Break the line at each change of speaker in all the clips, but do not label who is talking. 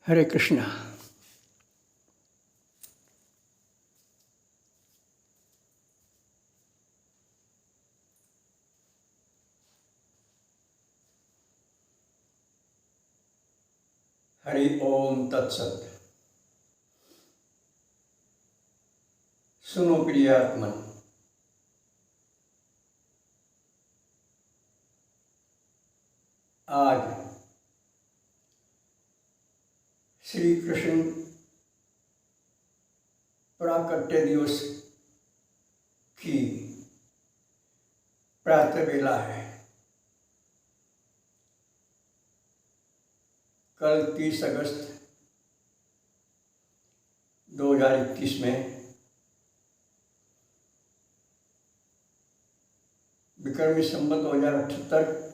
हरे कृष्णा। हरि ओम तत्सत। सुनो प्रिय आत्मन, आज श्री कृष्ण प्राकट्य दिवस की प्रातः वेला है। कल 30 अगस्त 2021 में विक्रमी संवत 2078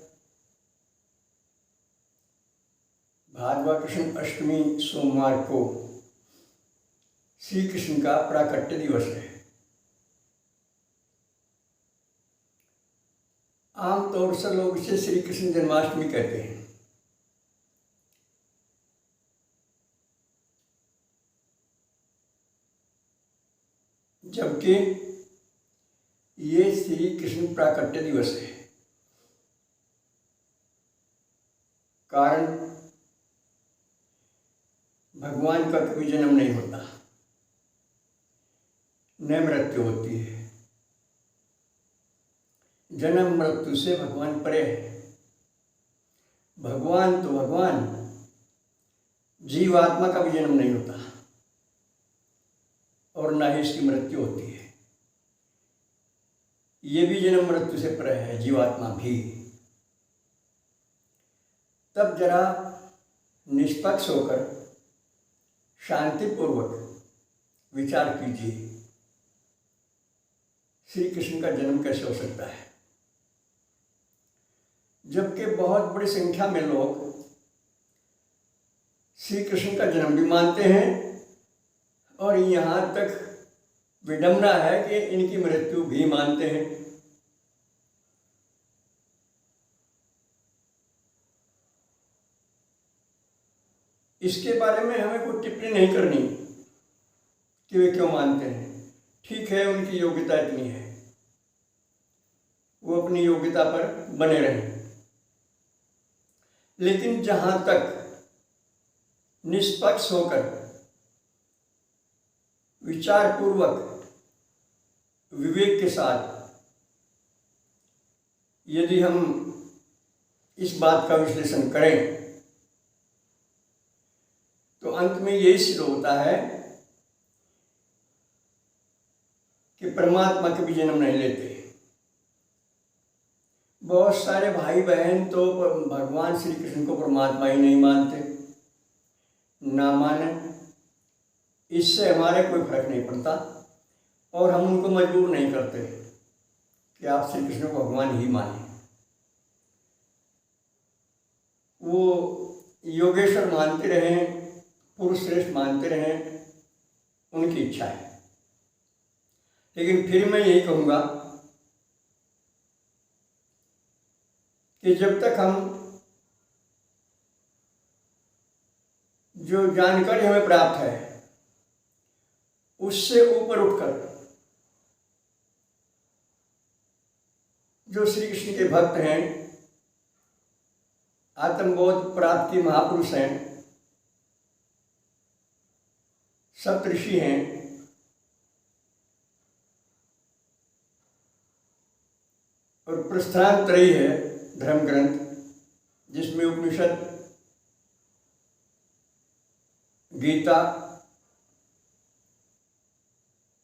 भाद्रवा कृष्ण अष्टमी सोमवार को श्री कृष्ण का प्राकट्य दिवस है। आमतौर से लोग इसे श्री कृष्ण जन्माष्टमी कहते हैं, जबकि ये श्री कृष्ण प्राकट्य दिवस है। कारण भगवान का कभी जन्म नहीं होता, न मृत्यु होती है। जन्म मृत्यु से भगवान परे है। भगवान तो भगवान, जीवात्मा का भी जन्म नहीं होता और ना ही इसकी मृत्यु होती है। ये भी जन्म मृत्यु से परे है, जीवात्मा भी। तब जरा निष्पक्ष होकर शांतिपूर्वक विचार कीजिए, श्री कृष्ण का जन्म कैसे हो सकता है, जबकि बहुत बड़ी संख्या में लोग श्री कृष्ण का जन्म भी मानते हैं और यहाँ तक विडंबना है कि इनकी मृत्यु भी मानते हैं। इसके बारे में हमें कोई टिप्पणी नहीं करनी कि वे क्यों मानते हैं। ठीक है, उनकी योग्यता इतनी है, वो अपनी योग्यता पर बने रहें। लेकिन जहां तक निष्पक्ष होकर विचारपूर्वक विवेक के साथ यदि हम इस बात का विश्लेषण करें तो अंत में यही सिद्ध होता है कि परमात्मा कभी जन्म नहीं लेते। बहुत सारे भाई बहन तो भगवान श्री कृष्ण को परमात्मा ही नहीं मानते, ना माने, इससे हमारे कोई फर्क नहीं पड़ता और हम उनको मजबूर नहीं करते कि आप श्री कृष्ण को भगवान ही माने। वो योगेश्वर मानते रहें, पुरुष श्रेष्ठ मानते रहें, उनकी इच्छा है। लेकिन फिर मैं यही कहूँगा कि जब तक हम जो जानकारी हमें प्राप्त है उससे ऊपर उठकर जो श्री कृष्ण के भक्त हैं, आत्मबोध प्राप्ति महापुरुष हैं, सप्तऋषि हैं, और प्रस्थानत्रयी है धर्म ग्रंथ, जिसमें उपनिषद, गीता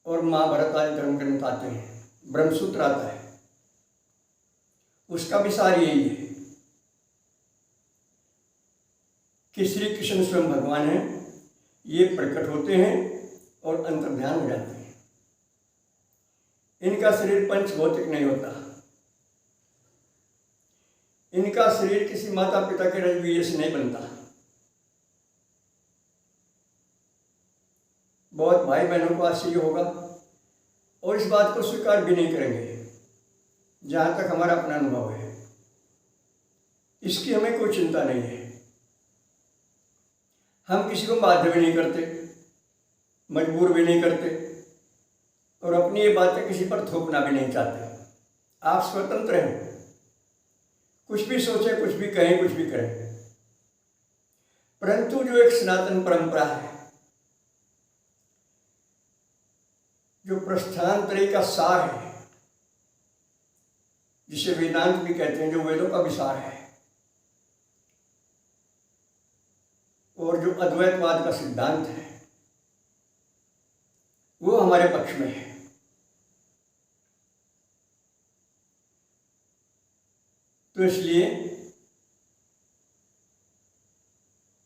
और महाभारत आदि धर्म ग्रंथ आते हैं, ब्रह्मसूत्र आता है, उसका भी सार यही है कि श्री कृष्ण स्वयं भगवान हैं। ये प्रकट होते हैं और अंतर्ध्यान हो जाते हैं। इनका शरीर पंच भौतिक नहीं होता। इनका शरीर किसी माता पिता के रजबीये से नहीं बनता। बहुत भाई बहनों को आश्चर्य होगा और इस बात को स्वीकार भी नहीं करेंगे जहां तक हमारा अपना अनुभव है। इसकी हमें कोई चिंता नहीं है। हम किसी को बाध्य भी नहीं करते, मजबूर भी नहीं करते और अपनी ये बातें किसी पर थोपना भी नहीं चाहते। आप स्वतंत्र हैं, कुछ भी सोचें, कुछ भी कहें, कुछ भी करें। परंतु जो एक सनातन परंपरा है, जो प्रस्थानत्रयी का सार है, जिसे वेदांत भी कहते हैं, जो वेदों का विसार है, और जो अद्वैतवाद का सिद्धांत है, वो हमारे पक्ष में है। तो इसलिए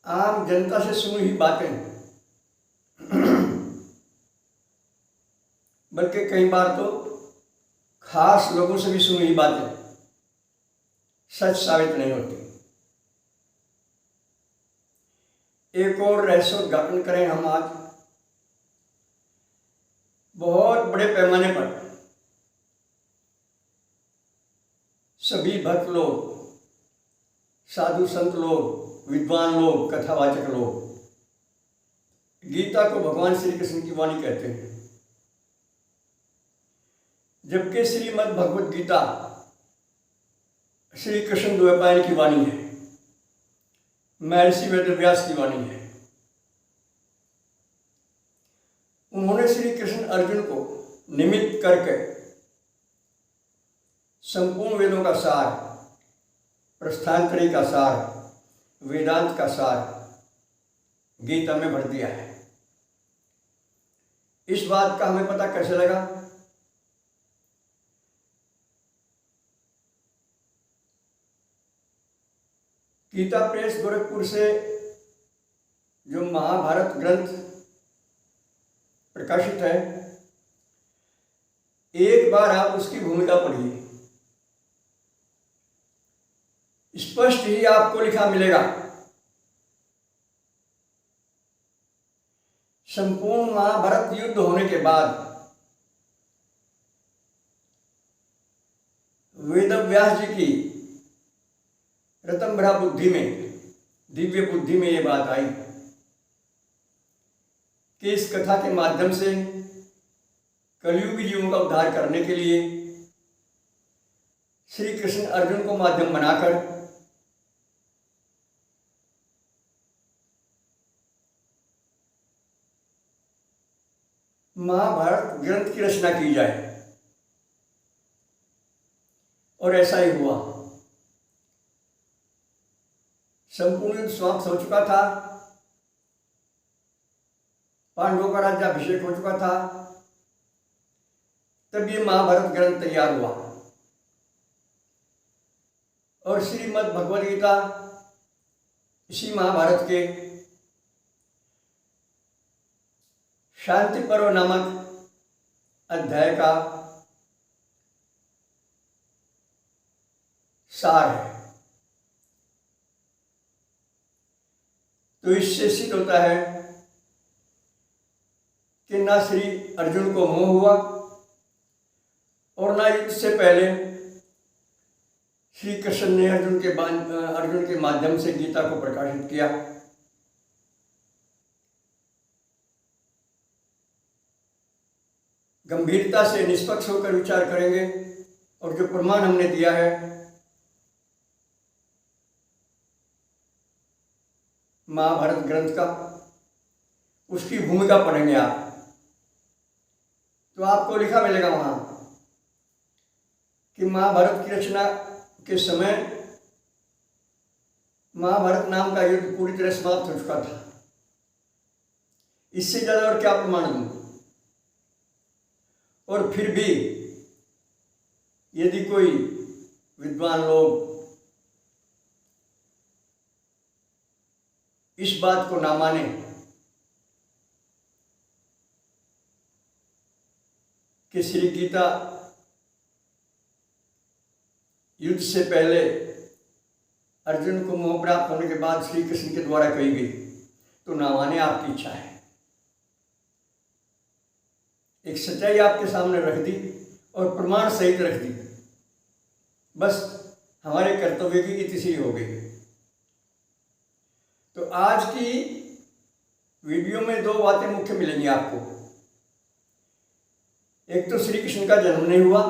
आम जनता से सुनी हुई बातें, बल्कि कई बार तो खास लोगों से भी सुनी हुई बातें सच साबित नहीं होती। एक और रहस्योद्घाटन करें हम आज। बहुत बड़े पैमाने पर सभी भक्त लोग, साधु संत लोग, विद्वान लोग, कथावाचक लोग गीता को भगवान श्री कृष्ण की वाणी कहते हैं, जबकि श्रीमद् भगवद गीता श्री कृष्ण द्वैपायन की वाणी है, महर्षि वेदव्यास की वाणी है। उन्होंने श्री कृष्ण अर्जुन को निमित्त करके संपूर्ण वेदों का सार, प्रस्थानत्रयी का सार, वेदांत का सार गीता में भर दिया है। इस बात का हमें पता कैसे लगा? गीता प्रेस गोरखपुर से जो महाभारत ग्रंथ प्रकाशित है, एक बार आप उसकी भूमिका पढ़िए, स्पष्ट ही आपको लिखा मिलेगा। संपूर्ण महाभारत युद्ध होने के बाद वेदव्यास जी की रतनभरा बुद्धि में, दिव्य बुद्धि में ये बात आई कि इस कथा के माध्यम से कलियुगी जीवों का उद्धार करने के लिए श्री कृष्ण अर्जुन को माध्यम बनाकर महाभारत ग्रंथ की रचना की जाए। और ऐसा ही हुआ। संपूर्ण युद्ध समाप्त हो चुका था, पांडवों का राज्याभिषेक हो चुका था, तब ये महाभारत ग्रंथ तैयार हुआ और श्रीमद् भगवद गीता इसी महाभारत के शांति पर्व नामक अध्याय का सार है। तो इससे सिद्ध होता है कि ना श्री अर्जुन को मोह हुआ और ना युद्ध से पहले श्री कृष्ण ने अर्जुन के माध्यम से गीता को प्रकाशित किया। गंभीरता से निष्पक्ष होकर विचार करेंगे और जो प्रमाण हमने दिया है महाभारत ग्रंथ का, उसकी भूमिका पढ़ेंगे आप, तो आपको लिखा मिलेगा वहां कि महाभारत की रचना के समय महाभारत नाम का युद्ध पूरी तरह समाप्त हो चुका था। इससे ज्यादा और क्या प्रमाण दूं? और फिर भी यदि कोई विद्वान लोग इस बात को ना माने कि श्री गीता युद्ध से पहले अर्जुन को मोह प्राप्त होने के बाद श्री कृष्ण के द्वारा कही गई, तो ना माने, आपकी इच्छा है। एक सच्चाई आपके सामने रख दी और प्रमाण सहित रख दी, बस हमारे कर्तव्य की इति सी हो गई। तो आज की वीडियो में दो बातें मुख्य मिलेंगी आपको। एक तो श्री कृष्ण का जन्म नहीं हुआ,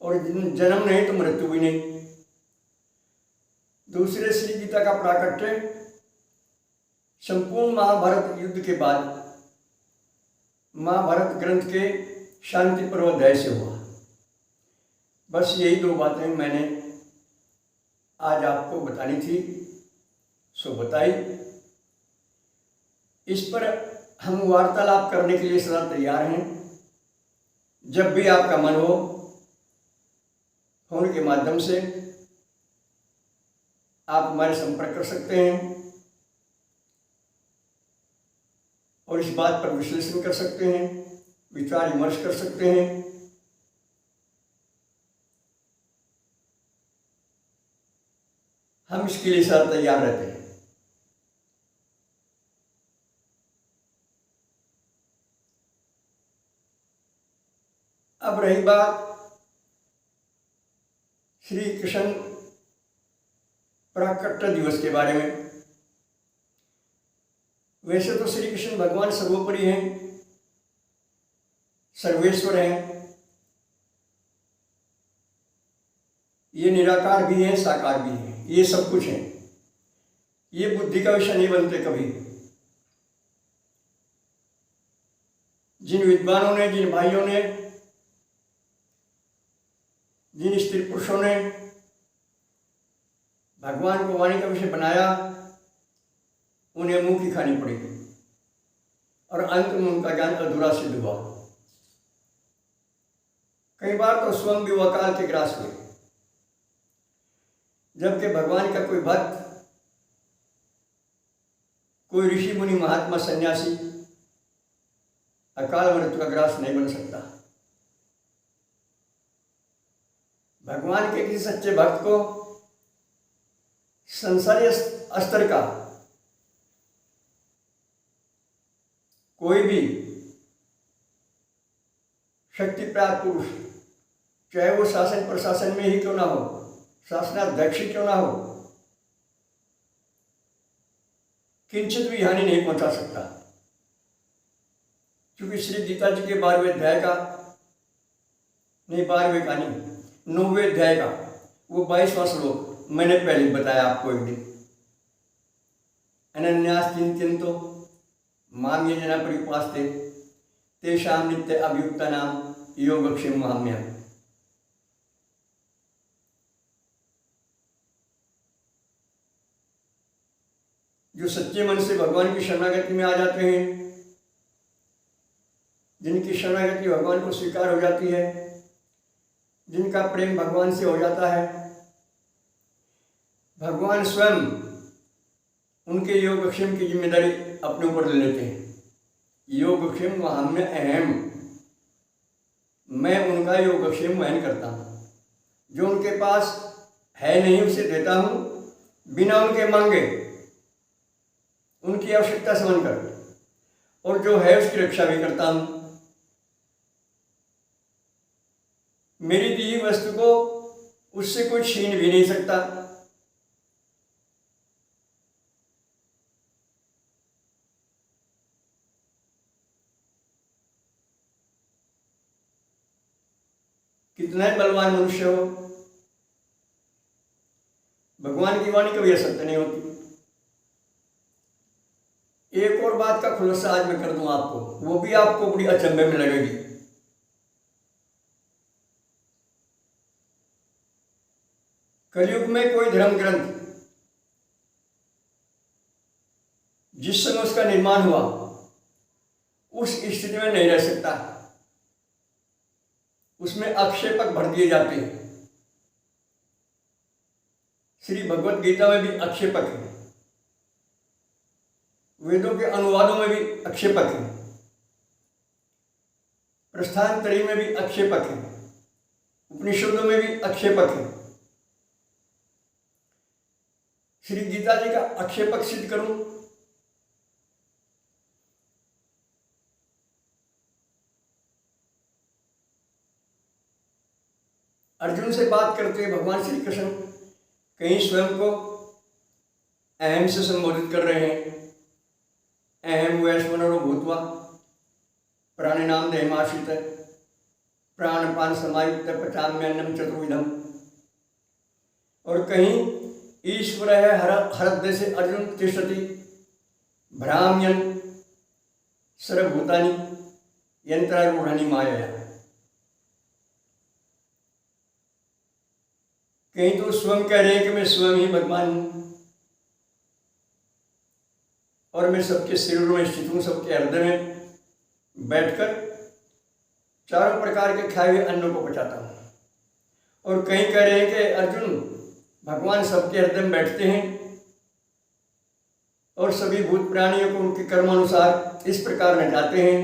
और जन्म नहीं तो मृत्यु भी नहीं। दूसरे, श्री गीता का प्राकट्य संपूर्ण महाभारत युद्ध के बाद महाभारत ग्रंथ के शांति पर्व अध्याय से हुआ। बस यही दो बातें मैंने आज आपको बतानी थी, सो बताई। इस पर हम वार्तालाप करने के लिए सदा तैयार हैं। जब भी आपका मन हो, फोन के माध्यम से आप हमारे संपर्क कर सकते हैं और इस बात पर विश्लेषण कर सकते हैं, विचार विमर्श कर सकते हैं। हम इसके लिए सदा तैयार रहते हैं। अब रही बात श्री कृष्ण प्राकट्य दिवस के बारे में। वैसे तो श्री कृष्ण भगवान सर्वोपरि हैं, सर्वेश्वर हैं। ये निराकार भी हैं, साकार भी हैं, ये सब कुछ हैं। ये बुद्धि का विषय नहीं बनते कभी। जिन विद्वानों ने, जिन भाइयों ने, जिन स्त्री पुरुषों ने भगवान को वाणी का विषय बनाया, उन्हें मुंह की खानी पड़ी और अंत में उनका ज्ञान अधूरा सिद्ध हुआ। कई बार तो स्वयं भी वकाल के ग्रास हुए। जबकि भगवान का कोई भक्त, कोई ऋषि मुनि, महात्मा, सन्यासी अकाल मृत्यु का ग्रास नहीं बन सकता। भगवान के किसी सच्चे भक्त को संसारी स्तर का कोई भी शक्ति प्राप्त पुरुष, चाहे वो शासन प्रशासन में ही क्यों ना हो, शासनाध्यक्ष ही क्यों ना हो, किंचित भी हानि नहीं पहुंचा सकता। क्योंकि श्री गीता जी के 12वें अध्याय का, नहीं 12वें का नहीं, 9वें अध्याय का वो 22वां श्लोक मैंने पहले बताया आपको एक दिन। अनन्यास चिंत्यन्तो माम ये जना परिउपास्ते तेषां नित्य अभियुक्तानां योगक्षेममहम्यहम्। जो सच्चे मन से भगवान की शरणागति में आ जाते हैं, जिनकी शरणागति भगवान को स्वीकार हो जाती है, जिनका प्रेम भगवान से हो जाता है, भगवान स्वयं उनके योगक्षेम की जिम्मेदारी अपने ऊपर ले लेते हैं। योगक्षेम वहम्य अहम, मैं उनका योगक्षेम वहन करता हूँ। जो उनके पास है नहीं उसे देता हूँ, बिना उनके मांगे, उनकी आवश्यकता समझ कर, और जो है उसकी रक्षा भी करता हूँ। मेरी दी हुई वस्तु को उससे कोई छीन भी नहीं सकता। कितना ही बलवान मनुष्य हो, भगवान की वाणी कभी असत्य नहीं होती। एक और बात का खुलासा आज मैं कर दूं आपको, वो भी आपको बड़ी अचंभे में लगेगी। कलयुग में कोई धर्म ग्रंथ जिस समय उसका निर्माण हुआ उस स्थिति में नहीं रह सकता। उसमें आक्षेपक भर दिए जाते हैं। श्री भगवत गीता में भी आक्षेपक है, वेदों के अनुवादों में भी आक्षेपक है, प्रस्थानत्रयी में भी आक्षेपक है, उपनिषदों में भी आक्षेपक है। श्री गीता जी का आक्षेपक सिद्ध करूं, अर्जुन से बात करते भगवान श्री कृष्ण कहीं स्वयं को अहम से संबोधित कर रहे हैं, अहम वैश्वनरो भूत्वा प्राणिनाम देहमाश्रित प्राणपान समायुक्त पचाम्यन्नम चतुर्विधम। और कहीं ईश्वर है हरदय से अर्जुन तिष्ठति भ्राम्यन सर्वभूतानि यंत्रारूढ़ानि माया। कहीं तो स्वयं कह रहे हैं कि मैं स्वयं ही भगवान हूं और मैं सबके शरीरों में स्थित हूं, सबके हृदय में बैठकर चारों प्रकार के खाए हुए अन्नों को पचाता हूं। और कहीं कह रहे हैं कि अर्जुन भगवान सबके हृदय में बैठते हैं और सभी भूत प्राणियों को उनके कर्मानुसार इस प्रकार नचाते हैं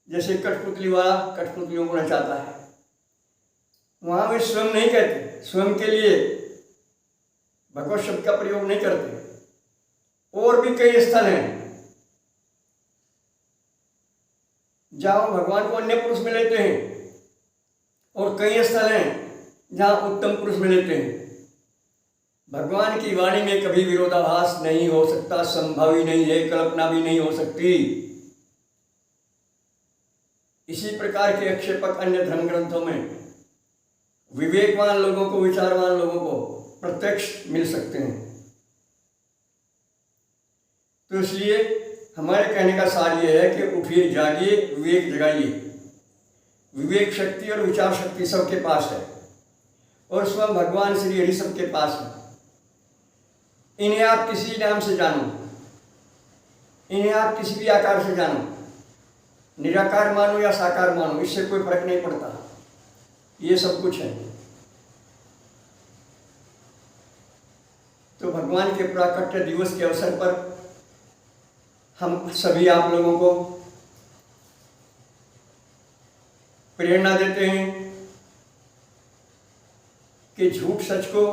जैसे कठपुतली वाला कठपुतलियों को नचाता है। वहां वे स्वयं नहीं कहते, स्वयं के लिए भगवत शब्द का प्रयोग नहीं करते। और भी कई स्थल हैं जहां भगवान को अन्य पुरुष में लेते हैं और कई स्थल हैं जहां उत्तम पुरुष में लेते हैं। भगवान की वाणी में कभी विरोधाभास नहीं हो सकता, संभव ही नहीं है, कल्पना भी नहीं हो सकती। इसी प्रकार के आक्षेपक अन्य धर्म ग्रंथों में विवेकवान लोगों को, विचारवान लोगों को प्रत्यक्ष मिल सकते हैं। तो इसलिए हमारे कहने का सार यह है कि उठिए, जागिए, विवेक जगाइए। विवेक शक्ति और विचार शक्ति सबके पास है और स्वयं भगवान श्री हरि सबके पास है। इन्हें आप किसी नाम से जानो, इन्हें आप किसी भी आकार से जानो, निराकार मानो या साकार मानो, इससे कोई फर्क नहीं पड़ता, ये सब कुछ है। तो भगवान के प्राकट्य दिवस के अवसर पर हम सभी आप लोगों को प्रेरणा देते हैं कि झूठ सच को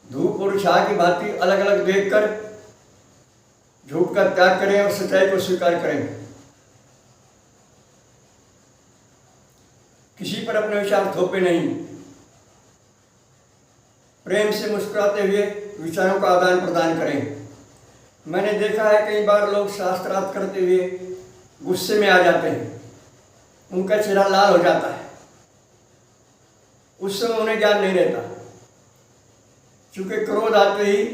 धूप और छाया की भांति अलग अलग देखकर झूठ का त्याग करें और सच्चाई को स्वीकार करें। किसी पर अपने विचार थोपे नहीं, प्रेम से मुस्कुराते हुए विचारों का आदान प्रदान करें। मैंने देखा है कई बार लोग शास्त्रार्थ करते हुए गुस्से में आ जाते हैं, उनका चेहरा लाल हो जाता है, उस समय उन्हें ज्ञान नहीं रहता। चूंकि क्रोध आते ही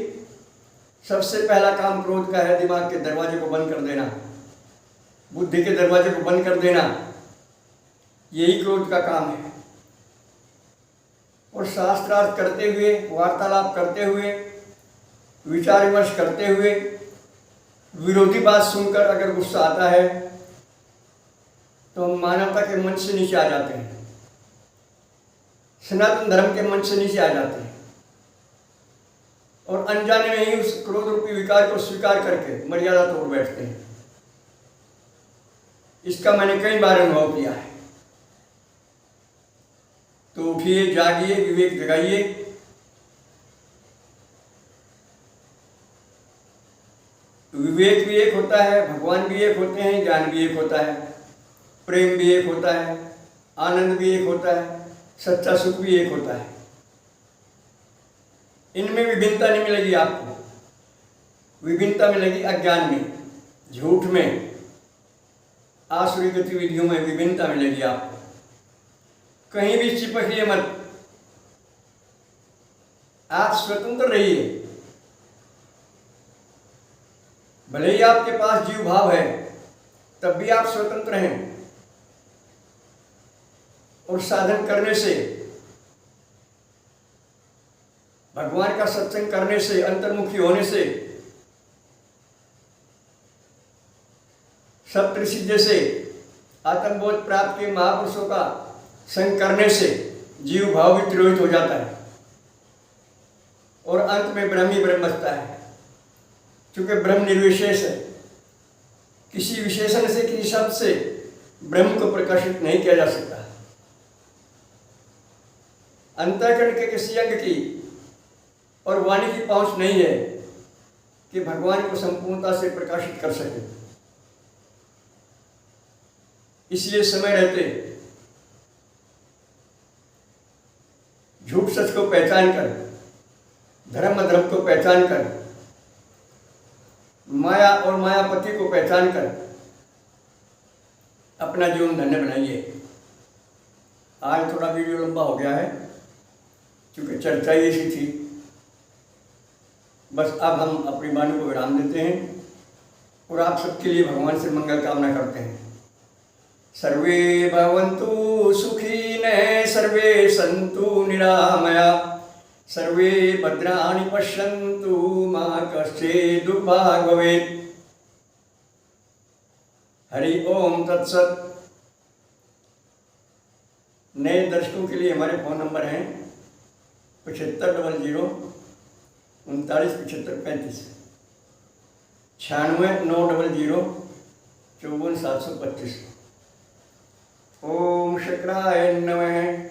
सबसे पहला काम क्रोध का है दिमाग के दरवाजे को बंद कर देना, बुद्धि के दरवाजे को बंद कर देना, यही क्रोध का काम है। और शास्त्रार्थ करते हुए, वार्तालाप करते हुए, विचार विमर्श करते हुए विरोधी बात सुनकर अगर गुस्सा आता है तो हम मानवता के मंच से नीचे आ जाते हैं, सनातन धर्म के मंच से नीचे आ जाते हैं और अनजाने में ही उस क्रोध रूपी विकार को स्वीकार करके मर्यादा तोड़ बैठते हैं। इसका मैंने कई बार अनुभव किया है। तो उठिए, जागिए, विवेक जगाइए। विवेक भी एक होता है, भगवान भी एक होते हैं, ज्ञान भी एक होता है, प्रेम भी एक होता है, आनंद भी एक होता है, सच्चा सुख भी एक होता है। इनमें विभिन्नता नहीं मिलेगी आपको, विभिन्नता मिलेगी अज्ञान में, झूठ में, आसुरी गतिविधियों में विभिन्नता मिलेगी आपको। कहीं भी चिपकिए मत, आप स्वतंत्र रहिए। भले ही आपके पास जीव भाव है तब भी आप स्वतंत्र हैं। और साधन करने से, भगवान का सत्संग करने से, अंतर्मुखी होने से, सप्तऋषि जैसे आत्मबोध प्राप्त के महापुरुषों का संग करने से जीव भाव भी तिरोहित हो जाता है और अंत में ब्रह्म ही ब्रह्म बचता है। क्योंकि ब्रह्म निर्विशेष है, किसी विशेषण से, किसी शब्द से ब्रह्म को प्रकाशित नहीं किया जा सकता। अंतःकरण के किसी अंग की और वाणी की पहुंच नहीं है कि भगवान को संपूर्णता से प्रकाशित कर सके। इसलिए समय रहते झूठ सच को पहचान कर धर्म अधर्म को पहचान कर, माया और मायापति को पहचान कर अपना जीवन धन्य बनाइए। आज थोड़ा वीडियो लंबा हो गया है क्योंकि चर्चा ही ऐसी थी। बस अब हम अपनी वाणी को विराम देते हैं और आप सबके लिए भगवान से मंगल कामना करते हैं। सर्वे भवन्तु सुखिनः, सर्वे सन्तु निरामया, सर्वे भद्राणि पश्यन्तु, मा कश्चित् दुर्भाग् भवेत्। हरि ओम तत्सत। नए दर्शकों के लिए हमारे फ़ोन नंबर हैं 7500 39 75 35, 96 900 54 725। ओम शंकराय नमः।